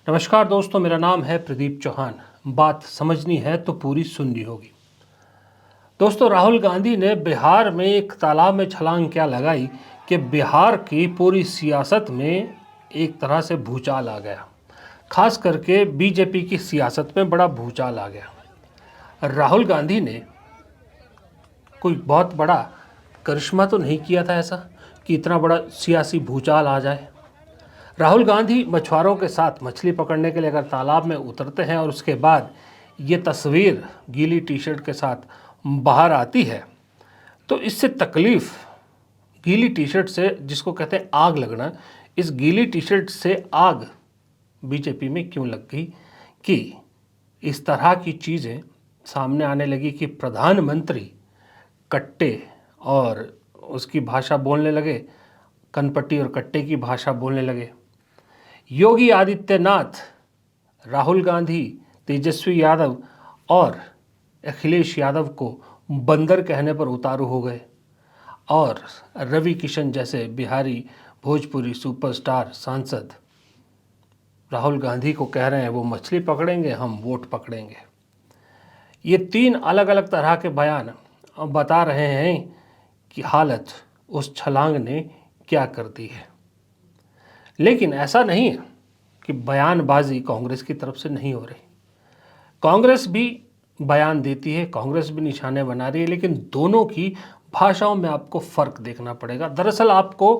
नमस्कार दोस्तों, मेरा नाम है प्रदीप चौहान। बात समझनी है तो पूरी सुननी होगी। दोस्तों, राहुल गांधी ने बिहार में एक तालाब में छलांग क्या लगाई कि बिहार की पूरी सियासत में एक तरह से भूचाल आ गया। खास करके बीजेपी की सियासत में बड़ा भूचाल आ गया। राहुल गांधी ने कोई बहुत बड़ा करिश्मा तो नहीं किया था ऐसा कि इतना बड़ा सियासी भूचाल आ जाए। राहुल गांधी मछुआरों के साथ मछली पकड़ने के लिए अगर तालाब में उतरते हैं और उसके बाद ये तस्वीर गीली टी शर्ट के साथ बाहर आती है, तो इससे तकलीफ गीली टी शर्ट से, जिसको कहते हैं आग लगना, इस गीली टी शर्ट से आग बीजेपी में क्यों लग गई कि इस तरह की चीज़ें सामने आने लगी कि प्रधानमंत्री कट्टे और उसकी भाषा बोलने लगे, कनपट्टी और कट्टे की भाषा बोलने लगे। योगी आदित्यनाथ, राहुल गांधी, तेजस्वी यादव और अखिलेश यादव को बंदर कहने पर उतारू हो गए और रवि किशन जैसे बिहारी भोजपुरी सुपरस्टार सांसद राहुल गांधी को कह रहे हैं वो मछली पकड़ेंगे, हम वोट पकड़ेंगे। ये तीन अलग अलग तरह के बयान बता रहे हैं कि हालत उस छलांग ने क्या कर दी है। लेकिन ऐसा नहीं है कि बयानबाजी कांग्रेस की तरफ से नहीं हो रही। कांग्रेस भी बयान देती है, कांग्रेस भी निशाने बना रही है, लेकिन दोनों की भाषाओं में आपको फ़र्क देखना पड़ेगा। दरअसल आपको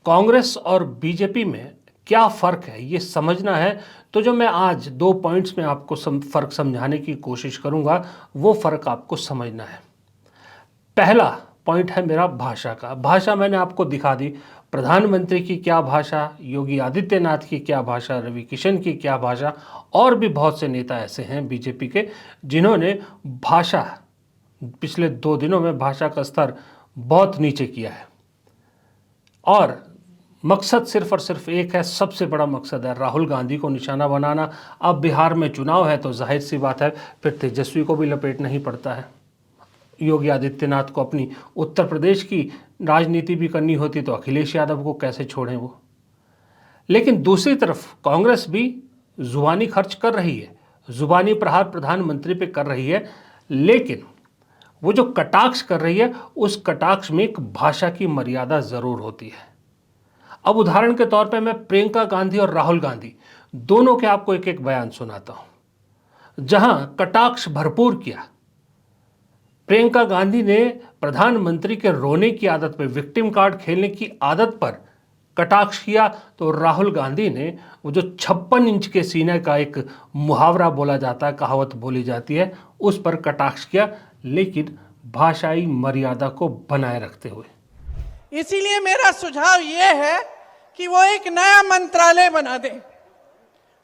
कांग्रेस और बीजेपी में क्या फ़र्क है ये समझना है, तो जो मैं आज 2 पॉइंट्स में आपको फ़र्क समझाने की कोशिश करूँगा, वो फ़र्क आपको समझना है। पहला पॉइंट है मेरा भाषा का। भाषा मैंने आपको दिखा दी, प्रधानमंत्री की क्या भाषा, योगी आदित्यनाथ की क्या भाषा, रवि किशन की क्या भाषा, और भी बहुत से नेता ऐसे हैं बीजेपी के जिन्होंने भाषा, पिछले 2 दिनों में भाषा का स्तर बहुत नीचे किया है। और मकसद सिर्फ और सिर्फ एक है, सबसे बड़ा मकसद है राहुल गांधी को निशाना बनाना। अब बिहार में चुनाव है तो जाहिर सी बात है फिर तेजस्वी को भी लपेटना ही पड़ता है। योगी आदित्यनाथ को अपनी उत्तर प्रदेश की राजनीति भी करनी होती तो अखिलेश यादव को कैसे छोड़ें वो। लेकिन दूसरी तरफ कांग्रेस भी जुबानी खर्च कर रही है, जुबानी प्रहार प्रधानमंत्री पे कर रही है, लेकिन वो जो कटाक्ष कर रही है उस कटाक्ष में एक भाषा की मर्यादा ज़रूर होती है। अब उदाहरण के तौर पे मैं प्रियंका गांधी और राहुल गांधी दोनों के आपको एक एक बयान सुनाता हूं जहां कटाक्ष भरपूर किया। प्रियंका गांधी ने प्रधानमंत्री के रोने की आदत पर, विक्टिम कार्ड खेलने की आदत पर कटाक्ष किया, तो राहुल गांधी ने वो जो 56 इंच के सीने का एक मुहावरा बोला जाता है, कहावत बोली जाती है, उस पर कटाक्ष किया, लेकिन भाषाई मर्यादा को बनाए रखते हुए। इसीलिए मेरा सुझाव ये है कि वो एक नया मंत्रालय बना दे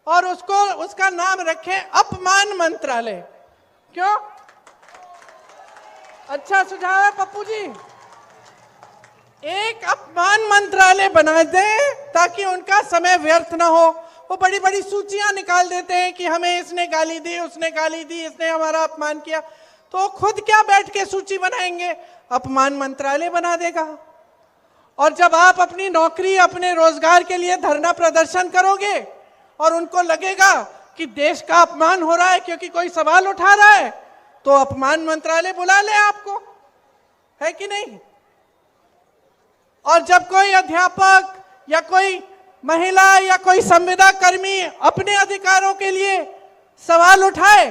और उसका नाम रखें अपमान मंत्रालय। क्यों? अच्छा सुझाव है पप्पू जी। एक अपमान मंत्रालय बना दे ताकि उनका समय व्यर्थ ना हो। वो बड़ी बड़ी सूचियां निकाल देते हैं कि हमें इसने गाली दी, उसने गाली दी, इसने हमारा अपमान किया, तो खुद क्या बैठ के सूची बनाएंगे? अपमान मंत्रालय बना देगा। और जब आप अपनी नौकरी, अपने रोजगार के लिए धरना प्रदर्शन करोगे और उनको लगेगा कि देश का अपमान हो रहा है क्योंकि कोई सवाल उठा रहा है, तो अपमान मंत्रालय बुला ले आपको, है कि नहीं? और जब कोई अध्यापक या कोई महिला या कोई संविदा कर्मी अपने अधिकारों के लिए सवाल उठाए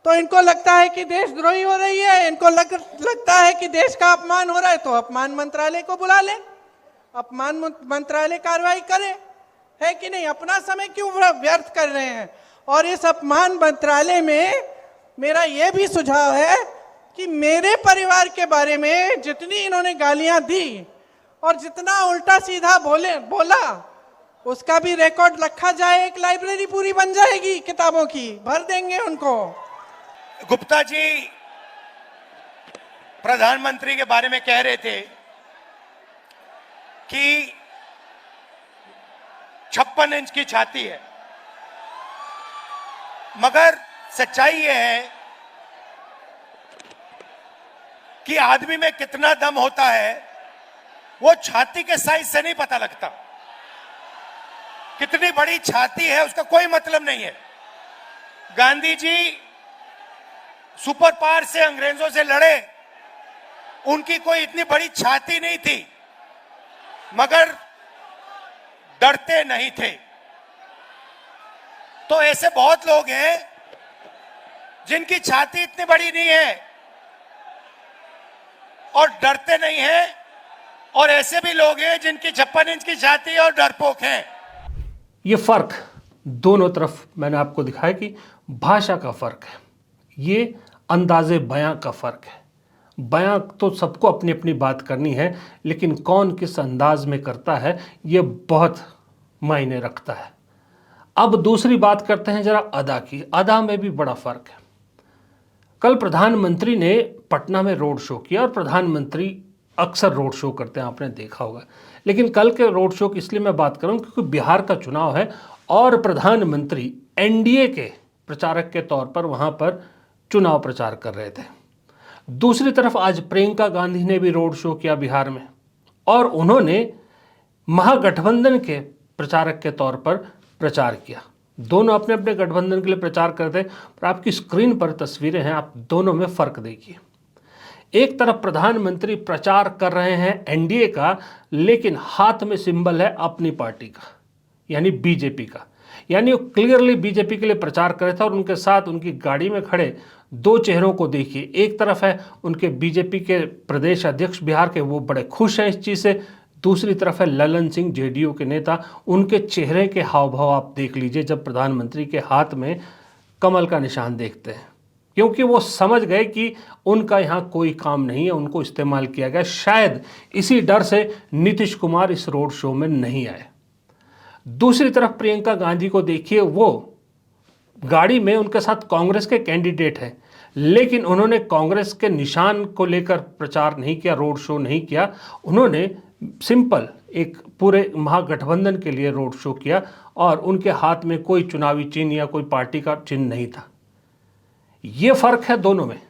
तो इनको लगता है कि देशद्रोही हो रही है, इनको लगता है कि देश का अपमान हो रहा है, तो अपमान मंत्रालय को बुला ले, अपमान मंत्रालय कार्रवाई करे, है कि नहीं? अपना समय क्यों व्यर्थ कर रहे हैं? और इस अपमान मंत्रालय में मेरा यह भी सुझाव है कि मेरे परिवार के बारे में जितनी इन्होंने गालियां दी और जितना उल्टा सीधा बोला उसका भी रिकॉर्ड रखा जाए। एक लाइब्रेरी पूरी बन जाएगी किताबों की, भर देंगे उनको। गुप्ता जी प्रधानमंत्री के बारे में कह रहे थे कि 56 इंच की छाती है, मगर सच्चाई यह है कि आदमी में कितना दम होता है वो छाती के साइज से नहीं पता लगता। कितनी बड़ी छाती है उसका कोई मतलब नहीं है। गांधी जी सुपर पावर से अंग्रेजों से लड़े, उनकी कोई इतनी बड़ी छाती नहीं थी, मगर डरते नहीं थे। तो ऐसे बहुत लोग हैं जिनकी छाती इतनी बड़ी नहीं है और डरते नहीं हैं, और ऐसे भी लोग हैं जिनकी 56 इंच की छाती है और डरपोक हैं। ये फर्क दोनों तरफ मैंने आपको दिखाया कि भाषा का फर्क है, ये अंदाजे बयां का फर्क है। बयां तो सबको अपनी अपनी बात करनी है, लेकिन कौन किस अंदाज में करता है ये बहुत मायने रखता है। अब दूसरी बात करते हैं जरा अदा की। अदा में भी बड़ा फर्क है। कल प्रधानमंत्री ने पटना में रोड शो किया, और प्रधानमंत्री अक्सर रोड शो करते हैं, आपने देखा होगा। लेकिन कल के रोड शो की इसलिए मैं बात कर रहा हूं क्योंकि बिहार का चुनाव है और प्रधानमंत्री एनडीए के प्रचारक के तौर पर वहां पर चुनाव प्रचार कर रहे थे। दूसरी तरफ आज प्रियंका गांधी ने भी रोड शो किया बिहार में, और उन्होंने महागठबंधन के प्रचारक के तौर पर प्रचार किया। दोनों अपने अपने गठबंधन के लिए प्रचार करते हैं, पर आपकी स्क्रीन पर तस्वीरें हैं, आप दोनों में फर्क देखिए। एक तरफ प्रधानमंत्री प्रचार कर रहे हैं एनडीए का, लेकिन हाथ में सिंबल है अपनी पार्टी का, यानी बीजेपी का। यानी वो क्लियरली बीजेपी के लिए प्रचार कर रहे थे, और उनके साथ उनकी गाड़ी में खड़े दो चेहरों को देखिए। एक तरफ है उनके बीजेपी के प्रदेश अध्यक्ष बिहार के, वो बड़े खुश हैं इस चीज़ से। दूसरी तरफ है ललन सिंह, जेडीयू के नेता। उनके चेहरे के हाव भाव आप देख लीजिए जब प्रधानमंत्री के हाथ में कमल का निशान देखते हैं, क्योंकि वो समझ गए कि उनका यहाँ कोई काम नहीं है, उनको इस्तेमाल किया गया। शायद इसी डर से नीतीश कुमार इस रोड शो में नहीं आए। दूसरी तरफ प्रियंका गांधी को देखिए, वो गाड़ी में उनके साथ कांग्रेस के कैंडिडेट हैं, लेकिन उन्होंने कांग्रेस के निशान को लेकर प्रचार नहीं किया, रोड शो नहीं किया। उन्होंने सिंपल एक पूरे महागठबंधन के लिए रोड शो किया, और उनके हाथ में कोई चुनावी चिन्ह या कोई पार्टी का चिन्ह नहीं था। ये फर्क है दोनों में।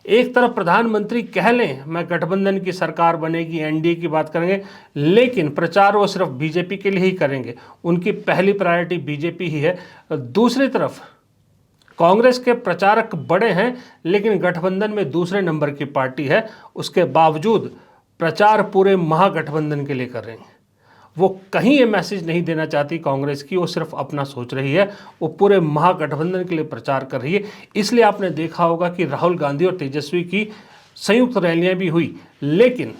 एक तरफ प्रधानमंत्री कह लें मैं गठबंधन की सरकार बनेगी, एनडीए की बात करेंगे, लेकिन प्रचार वो सिर्फ बीजेपी के लिए ही करेंगे, उनकी पहली प्रायोरिटी बीजेपी ही है। दूसरी तरफ कांग्रेस के प्रचारक बड़े हैं, लेकिन गठबंधन में दूसरे नंबर की पार्टी है, उसके बावजूद प्रचार पूरे महागठबंधन के लिए कर रहे हैं। वो कहीं ये मैसेज नहीं देना चाहती कांग्रेस की, वो सिर्फ अपना सोच रही है, वो पूरे महागठबंधन के लिए प्रचार कर रही है। इसलिए आपने देखा होगा कि राहुल गांधी और तेजस्वी की संयुक्त रैलियां भी हुई, लेकिन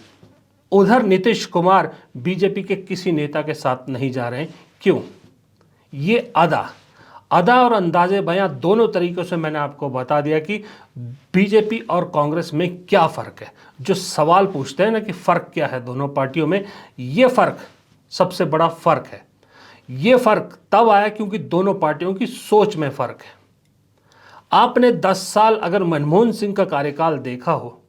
उधर नीतीश कुमार बीजेपी के किसी नेता के साथ नहीं जा रहे हैं। क्यों? ये अदा और अंदाजे बयां दोनों तरीकों से मैंने आपको बता दिया कि बीजेपी और कांग्रेस में क्या फ़र्क है। जो सवाल पूछते हैं ना कि फ़र्क क्या है दोनों पार्टियों में, ये फ़र्क सबसे बड़ा फ़र्क है। ये फ़र्क तब आया क्योंकि दोनों पार्टियों की सोच में फ़र्क है। आपने 10 साल अगर मनमोहन सिंह का कार्यकाल देखा हो,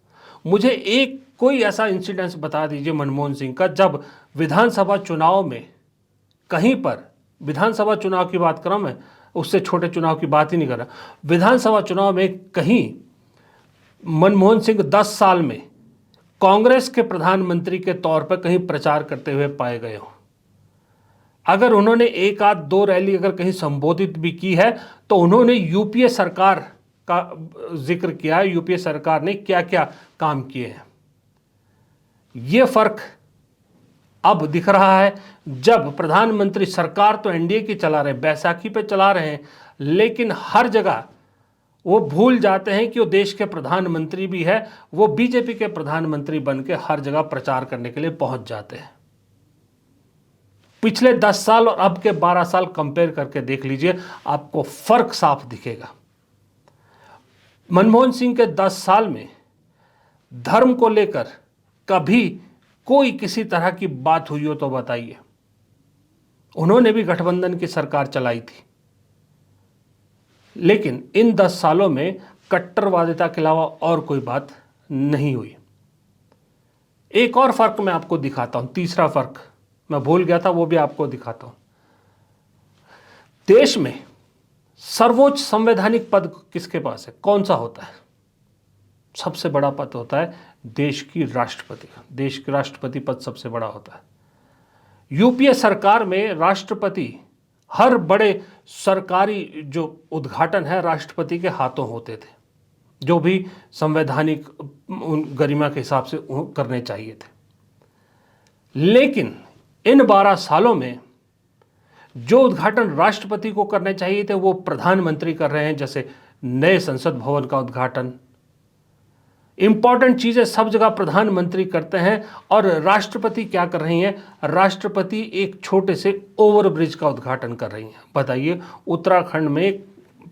मुझे एक कोई ऐसा इंसिडेंस बता दीजिए मनमोहन सिंह का, जब विधानसभा चुनाव में कहीं पर, विधानसभा चुनाव की बात कर रहा हूं मैं, उससे छोटे चुनाव की बात ही नहीं कर रहा, विधानसभा चुनाव में कहीं मनमोहन सिंह 10 साल में कांग्रेस के प्रधानमंत्री के तौर पर कहीं प्रचार करते हुए पाए गए हो। अगर उन्होंने एक आध दो रैली अगर कहीं संबोधित भी की है, तो उन्होंने यूपीए सरकार का जिक्र किया है, यूपीए सरकार ने क्या क्या काम किए हैं। ये फर्क अब दिख रहा है जब प्रधानमंत्री सरकार तो एनडीए की चला रहे, बैसाखी पे चला रहे हैं, लेकिन हर जगह वो भूल जाते हैं कि वो देश के प्रधानमंत्री भी है। वो बीजेपी के प्रधानमंत्री बनके हर जगह प्रचार करने के लिए पहुंच जाते हैं। पिछले 10 साल और अब के 12 साल कंपेयर करके देख लीजिए, आपको फर्क साफ दिखेगा। मनमोहन सिंह के 10 साल में धर्म को लेकर कभी कोई किसी तरह की बात हुई हो तो बताइए। उन्होंने भी गठबंधन की सरकार चलाई थी, लेकिन इन 10 सालों में कट्टरवादिता के अलावा और कोई बात नहीं हुई। एक और फर्क मैं आपको दिखाता हूं, तीसरा फर्क मैं भूल गया था, वो भी आपको दिखाता हूं। देश में सर्वोच्च संवैधानिक पद किसके पास है? कौन सा होता है? सबसे बड़ा पद होता है देश की राष्ट्रपति का। देश के राष्ट्रपति पद सबसे बड़ा होता है। यूपीए सरकार में राष्ट्रपति, हर बड़े सरकारी जो उद्घाटन है राष्ट्रपति के हाथों होते थे, जो भी संवैधानिक गरिमा के हिसाब से करने चाहिए थे। लेकिन इन 12 सालों में जो उद्घाटन राष्ट्रपति को करने चाहिए थे वो प्रधानमंत्री कर रहे हैं, जैसे नए संसद भवन का उद्घाटन। इंपॉर्टेंट चीजें सब जगह प्रधानमंत्री करते हैं और राष्ट्रपति क्या कर रही हैं? राष्ट्रपति एक छोटे से ओवरब्रिज का उद्घाटन कर रही हैं। बताइए, उत्तराखंड में एक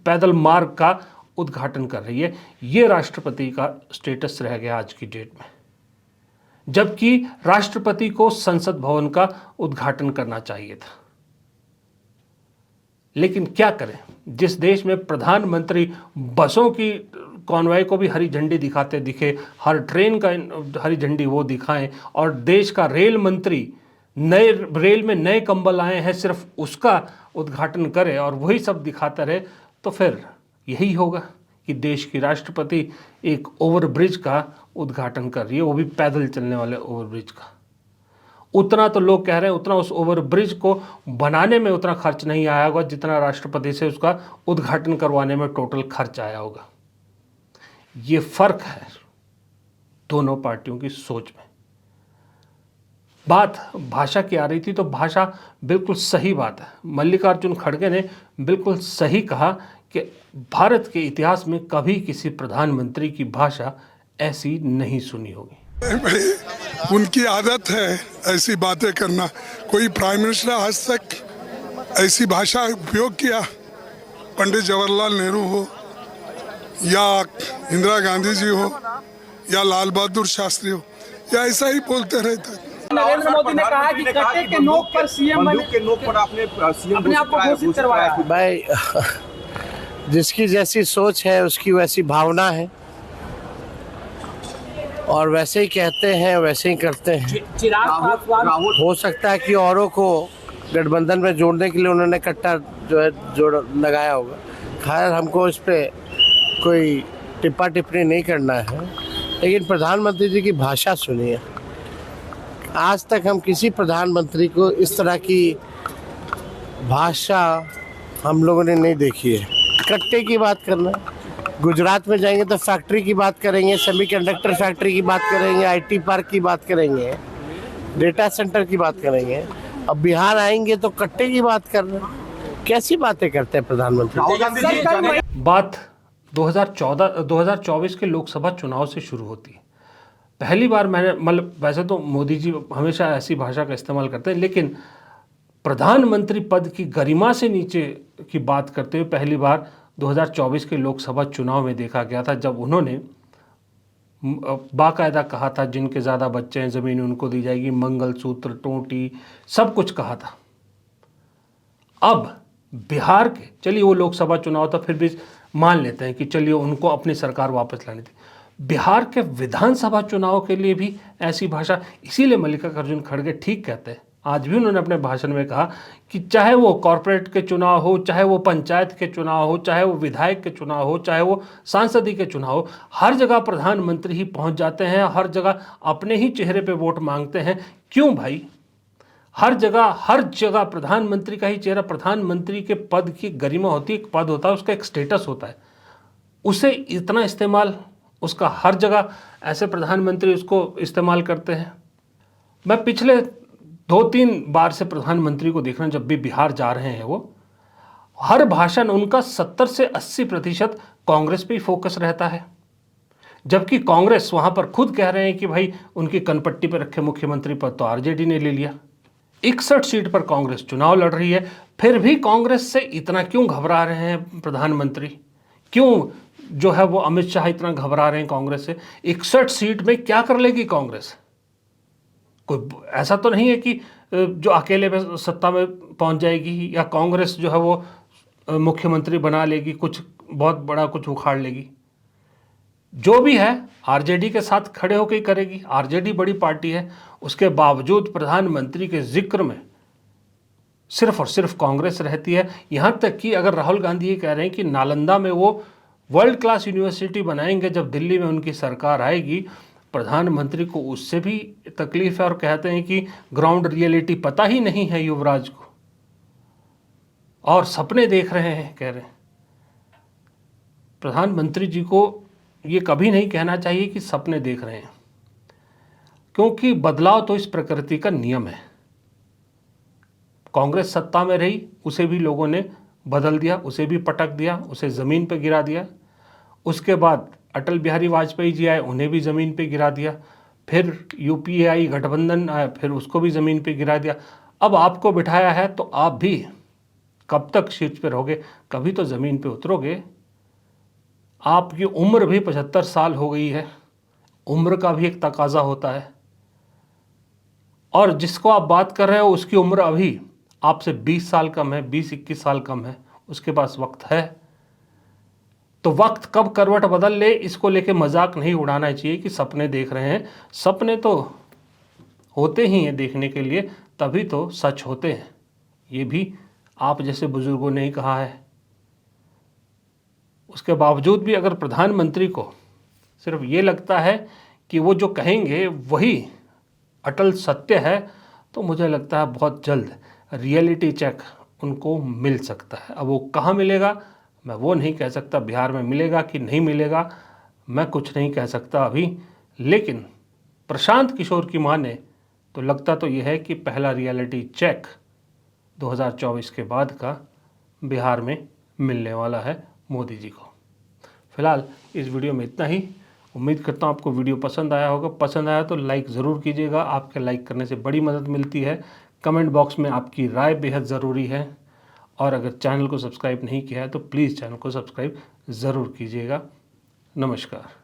पैदल मार्ग का उद्घाटन कर रही है। ये राष्ट्रपति का स्टेटस रह गया आज की डेट में, जबकि राष्ट्रपति को संसद भवन का उद्घाटन करना चाहिए था। लेकिन क्या करें, जिस देश में प्रधानमंत्री बसों की कॉन्वॉय को भी हरी झंडी दिखाते दिखे, हर ट्रेन का हरी झंडी वो दिखाएं, और देश का रेल मंत्री नए रेल में नए कंबल आए हैं सिर्फ उसका उद्घाटन करे और वही सब दिखाता रहे, तो फिर यही होगा कि देश की राष्ट्रपति एक ओवरब्रिज का उद्घाटन कर रही है, वो भी पैदल चलने वाले ओवरब्रिज का। उतना तो लोग कह रहे हैं उतना उस ओवरब्रिज को बनाने में उतना खर्च नहीं आया होगा जितना राष्ट्रपति से उसका उद्घाटन करवाने में टोटल खर्च आया होगा। ये फर्क है दोनों पार्टियों की सोच में। बात भाषा की आ रही थी, तो भाषा बिल्कुल सही बात है। मल्लिकार्जुन खड़गे ने बिल्कुल सही कहा कि भारत के इतिहास में कभी किसी प्रधानमंत्री की भाषा ऐसी नहीं सुनी होगी। उनकी आदत है ऐसी बातें करना। कोई प्राइम मिनिस्टर आज तक ऐसी भाषा उपयोग किया? पंडित जवाहरलाल नेहरू हो या इंदिरा गांधी जी हो या लाल बहादुर शास्त्री हो, या ऐसा ही बोलते रहते। नरेंद्र मोदी ने कहा कि कट्टे के नोक पर सीएम के नोक पर आपने अपने आप को घोषित करवाया। भाई, जिसकी जैसी सोच है उसकी वैसी भावना है, और वैसे ही कहते हैं वैसे ही करते हैं। चिराग पासवान, हो सकता है कि औरों को गठबंधन में जोड़ने के लिए उन्होंने कट्टा जो है जोड़ लगाया होगा। खैर, हमको इस पे कोई टिप्पा टिप्पणी नहीं करना है, लेकिन प्रधानमंत्री जी की भाषा सुनिए। आज तक हम किसी प्रधानमंत्री को इस तरह की भाषा हम लोगों ने नहीं देखी है। कट्टे की बात करना, गुजरात में जाएंगे तो फैक्ट्री की बात करेंगे, सेमीकंडक्टर फैक्ट्री की बात करेंगे, आईटी पार्क की बात करेंगे, डेटा सेंटर की बात करेंगे। अब बिहार आएंगे तो कट्टे की बात कर रहे हैं। कैसी बातें करते हैं प्रधानमंत्री? बात 2024 के लोकसभा चुनाव से शुरू होती है। पहली बार मैंने, मतलब वैसे तो मोदी जी हमेशा ऐसी भाषा का इस्तेमाल करते हैं, लेकिन प्रधानमंत्री पद की गरिमा से नीचे की बात करते हुए पहली बार 2024 के लोकसभा चुनाव में देखा गया था, जब उन्होंने बाकायदा कहा था जिनके ज़्यादा बच्चे हैं ज़मीन उनको दी जाएगी, मंगलसूत्र, टोटी, सब कुछ कहा था। अब बिहार के, चलिए वो लोकसभा चुनाव था, फिर भी मान लेते हैं कि चलिए उनको अपनी सरकार वापस लानी थी। बिहार के विधानसभा चुनाव के लिए भी ऐसी भाषा, इसीलिए मल्लिकार्जुन खड़गे ठीक कहते हैं। आज भी उन्होंने अपने भाषण में कहा कि चाहे वो कॉरपोरेट के चुनाव हो, चाहे वो पंचायत के चुनाव हो, चाहे वो विधायक के चुनाव हो, चाहे वो सांसदी के चुनाव हो, हर जगह प्रधानमंत्री ही पहुंच जाते हैं, हर जगह अपने ही चेहरे पे वोट मांगते हैं। क्यों भाई? हर जगह प्रधानमंत्री का ही चेहरा, प्रधानमंत्री के पद की गरिमा होती है, एक पद होता है, उसका एक स्टेटस होता है, उसे इतना इस्तेमाल, उसका हर जगह ऐसे प्रधानमंत्री उसको इस्तेमाल करते हैं। मैं पिछले 2-3 बार से प्रधानमंत्री को देख रहा हूं, जब भी बिहार जा रहे हैं वो, हर भाषण उनका 70 से 80% कांग्रेस पे ही फोकस रहता है, जबकि कांग्रेस वहां पर खुद कह रहे हैं कि भाई उनकी कनपट्टी पर रखे मुख्यमंत्री पद तो आरजेडी ने ले लिया। 61 सीट पर कांग्रेस चुनाव लड़ रही है, फिर भी कांग्रेस से इतना क्यों घबरा रहे हैं प्रधानमंत्री? क्यों जो है वो अमित शाह इतना घबरा रहे हैं कांग्रेस से? 61 सीट में क्या कर लेगी कांग्रेस? कोई ऐसा तो नहीं है कि जो अकेले में सत्ता में पहुंच जाएगी, या कांग्रेस जो है वो मुख्यमंत्री बना लेगी, कुछ बहुत बड़ा कुछ उखाड़ लेगी। जो भी है आरजेडी के साथ खड़े होकर ही करेगी। आरजेडी बड़ी पार्टी है, उसके बावजूद प्रधानमंत्री के जिक्र में सिर्फ और सिर्फ कांग्रेस रहती है। यहाँ तक कि अगर राहुल गांधी ये कह रहे हैं कि नालंदा में वो वर्ल्ड क्लास यूनिवर्सिटी बनाएंगे जब दिल्ली में उनकी सरकार आएगी, प्रधानमंत्री को उससे भी तकलीफ है और कहते हैं कि ग्राउंड रियलिटी पता ही नहीं है युवराज को और सपने देख रहे हैं, कह रहे हैं। प्रधानमंत्री जी को ये कभी नहीं कहना चाहिए कि सपने देख रहे हैं, क्योंकि बदलाव तो इस प्रकृति का नियम है। कांग्रेस सत्ता में रही, उसे भी लोगों ने बदल दिया, उसे भी पटक दिया, उसे ज़मीन पर गिरा दिया। उसके बाद अटल बिहारी वाजपेयी जी आए, उन्हें भी ज़मीन पे गिरा दिया। फिर यूपीए आई, गठबंधन आया, फिर उसको भी ज़मीन पे गिरा दिया। अब आपको बिठाया है तो आप भी कब तक शीर्ष पर रहोगे? कभी तो ज़मीन पे उतरोगे। आपकी उम्र भी 75 साल हो गई है, उम्र का भी एक तकाजा होता है। और जिसको आप बात कर रहे हो उसकी उम्र अभी आपसे 20 साल कम है, 20-21 साल कम है, उसके पास वक्त है। तो वक्त कब करवट बदल ले, इसको लेके मजाक नहीं उड़ाना चाहिए कि सपने देख रहे हैं। सपने तो होते ही हैं देखने के लिए, तभी तो सच होते हैं। ये भी आप जैसे बुजुर्गों ने ही कहा है। उसके बावजूद भी अगर प्रधानमंत्री को सिर्फ ये लगता है कि वो जो कहेंगे वही अटल सत्य है, तो मुझे लगता है बहुत जल्द रियलिटी चेक उनको मिल सकता है। अब वो कहाँ मिलेगा मैं वो नहीं कह सकता, बिहार में मिलेगा कि नहीं मिलेगा मैं कुछ नहीं कह सकता अभी। लेकिन प्रशांत किशोर की माने तो लगता तो यह है कि पहला रियलिटी चेक 2024 के बाद का बिहार में मिलने वाला है मोदी जी को। फिलहाल इस वीडियो में इतना ही। उम्मीद करता हूँ आपको वीडियो पसंद आया होगा। पसंद आया तो लाइक ज़रूर कीजिएगा, आपके लाइक करने से बड़ी मदद मिलती है। कमेंट बॉक्स में आपकी राय बेहद ज़रूरी है। और अगर चैनल को सब्सक्राइब नहीं किया है तो प्लीज़ चैनल को सब्सक्राइब ज़रूर कीजिएगा। नमस्कार।